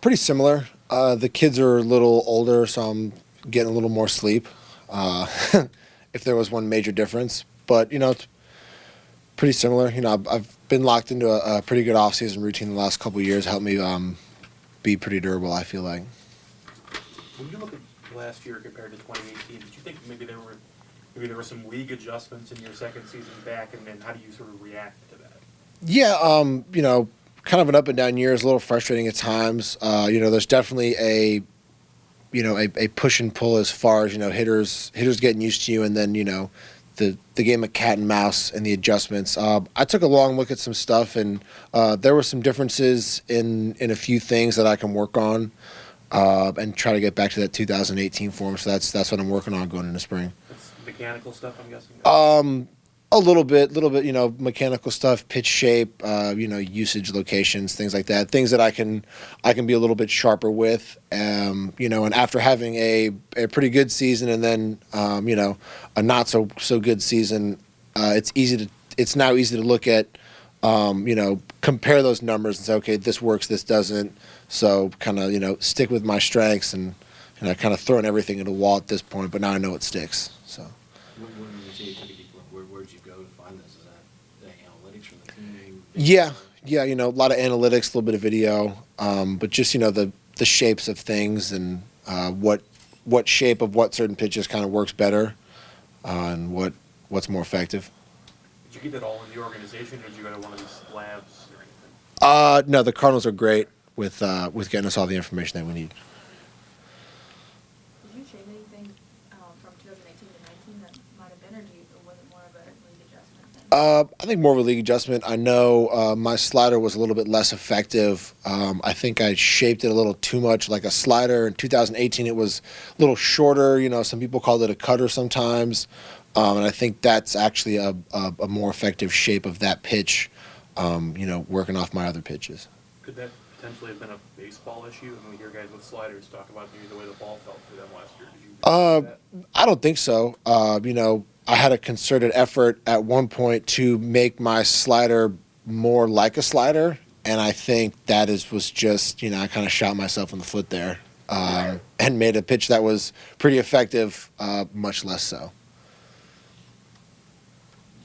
Pretty similar. The kids are a little older, so I'm getting a little more sleep. Uh, if there was one major difference, but it's pretty similar. I've been locked into a pretty good off-season routine the last couple of years. Helped me be pretty durable. I feel like. When you look at last year compared to 2018, did you think maybe there were some league adjustments in your second season back, and then how do you sort of react to that? Yeah, kind of an up and down year is a little frustrating at times. There's definitely a push and pull as far as hitters getting used to you, and then the game of cat and mouse and the adjustments. I took a long look at some stuff, and there were some differences in a few things that I can work on and try to get back to that 2018 form. So that's what I'm working on going into spring. That's mechanical stuff, I'm guessing. A little bit, mechanical stuff, pitch shape, usage, locations, things like that. Things that I can be a little bit sharper with. And after having a pretty good season and then, a not so good season, it's now easy to look at, compare those numbers and say, okay, this works, this doesn't. So kind of, stick with my strengths and, kind of throwing everything at a wall at this point. But now I know it sticks. So. When you say you took a deep look, where'd you go to find this? Is that the analytics from the team? Yeah, a lot of analytics, a little bit of video, but just the shapes of things and what shape of what certain pitches kind of works better, and what's more effective. Did you get that all in the organization, or did you go to one of these labs or anything? No, the Cardinals are great with getting us all the information that we need. Did you change anything from 2018 to 19 that might have been, or was it more of a league adjustment then? I think more of a league adjustment. I know my slider was a little bit less effective. I think I shaped it a little too much like a slider. In 2018, it was a little shorter. Some people called it a cutter sometimes. And I think that's actually a more effective shape of that pitch, working off my other pitches. Could that potentially have been a baseball issue? And we hear guys with sliders talk about maybe the way the ball felt for them last year. Did you see that? I don't think so. I had a concerted effort at one point to make my slider more like a slider, and I think was just, I kind of shot myself in the foot there, and made a pitch that was pretty effective, much less so.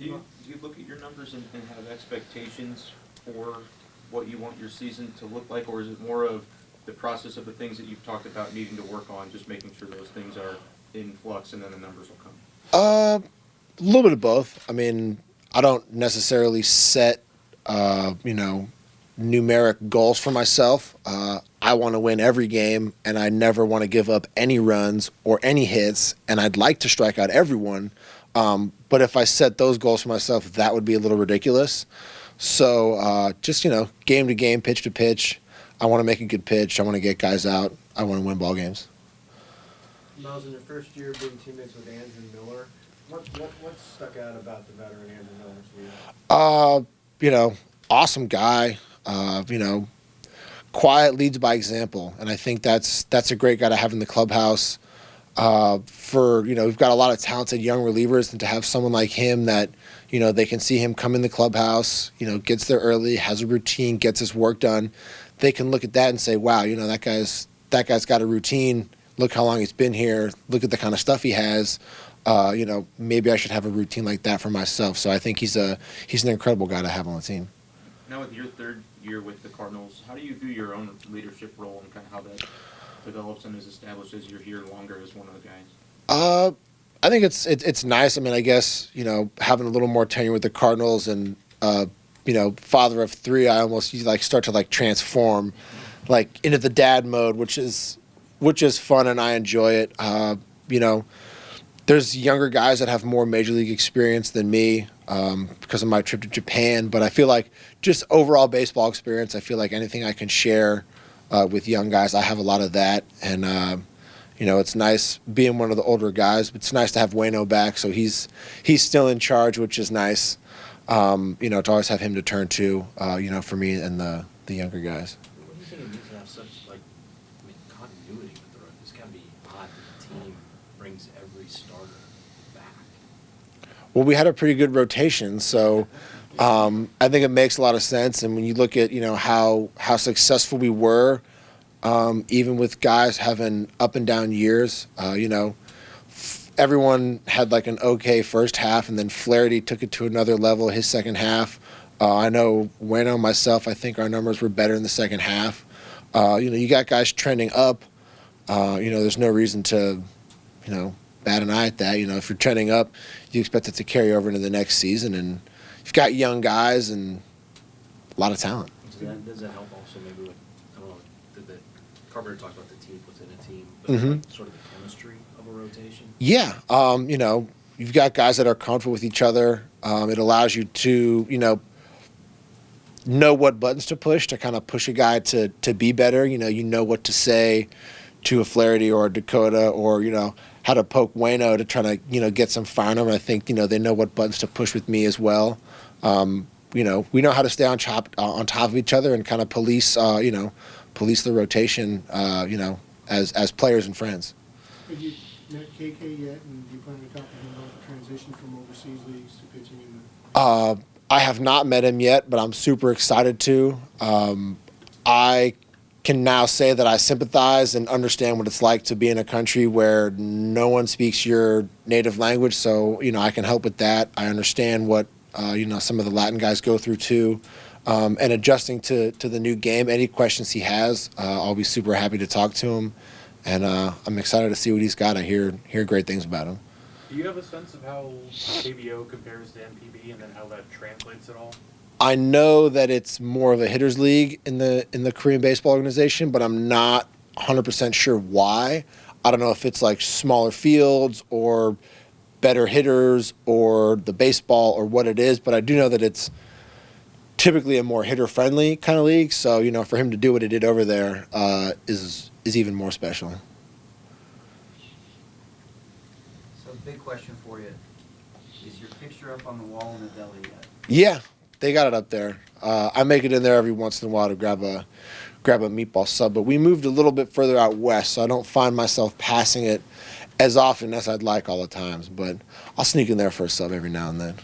Do you look at your numbers and have expectations for what you want your season to look like, or is it more of the process of the things that you've talked about needing to work on, just making sure those things are in flux and then the numbers will come? A little bit of both. I mean, I don't necessarily set, numeric goals for myself. I want to win every game, and I never want to give up any runs or any hits, and I'd like to strike out everyone. But if I set those goals for myself, that would be a little ridiculous. So just, game to game, pitch to pitch, I want to make a good pitch. I want to get guys out. I want to win ball games. Miles, in your first year being teammates with Andrew Miller, what stuck out about the veteran Andrew Miller to you? Awesome guy. Quiet, leads by example, and I think that's a great guy to have in the clubhouse. We've got a lot of talented young relievers, and to have someone like him that, they can see him come in the clubhouse, gets there early, has a routine, gets his work done. They can look at that and say, wow, that guy's got a routine. Look how long he's been here. Look at the kind of stuff he has. Maybe I should have a routine like that for myself. So I think he's an incredible guy to have on the team. Now with your third year with the Cardinals, how do you view your own leadership role and kind of how that develops and is established as you're here longer as one of the guys? I think it's nice. I mean, I guess, having a little more tenure with the Cardinals and, father of three, I almost start to transform into the dad mode, which is fun, and I enjoy it. There's younger guys that have more major league experience than me because of my trip to Japan, but I feel like just overall baseball experience, I feel like anything I can share with young guys, I have a lot of that, and it's nice being one of the older guys. But it's nice to have Waino back, so he's still in charge, which is nice. To always have him to turn to, for me and the younger guys. What do you think it means to have such continuity with the road? It's got to be odd that the team brings every starter back. Well, we had a pretty good rotation, so I think it makes a lot of sense. And when you look at how successful we were, even with guys having up and down years. Everyone had like an okay first half, and then Flaherty took it to another level his second half. I know Wayno and myself, I think our numbers were better in the second half. You got guys trending up. There's no reason to, bat an eye at that. If you're trending up, you expect it to carry over into the next season. And you've got young guys and a lot of talent. Does that help also maybe with, I don't know, did Carpenter talk about the team within a team, but Mhm. sort of the chemistry of a rotation? Yeah. You've got guys that are comfortable with each other. It allows you to, know what buttons to push to kind of push a guy to be better. You know what to say to a Flaherty or a Dakota, or how to poke Wayno to try to get some fire in him. And I think they know what buttons to push with me as well. We know how to stay on top of each other and kind of police police the rotation. As players and friends. Have you met KK yet, and do you plan to talk to him about the transition from overseas leagues to pitching in the? I have not met him yet, but I'm super excited to. I can now say that I sympathize and understand what it's like to be in a country where no one speaks your native language. So, I can help with that. I understand what, some of the Latin guys go through too. And adjusting to the new game. Any questions he has, I'll be super happy to talk to him. And I'm excited to see what he's got. I hear great things about him. Do you have a sense of how KBO compares to MPB and then how that translates at all? I know that it's more of a hitters league in the Korean baseball organization, but I'm not 100% sure why. I don't know if it's like smaller fields or better hitters or the baseball or what it is, but I do know that it's typically a more hitter-friendly kind of league. So, for him to do what he did over there is even more special. So, big question for you. Is your picture up on the wall in the deli yet? Yeah, they got it up there. I make it in there every once in a while to grab a meatball sub, but we moved a little bit further out west, so I don't find myself passing it as often as I'd like all the times. But I'll sneak in there for a sub every now and then.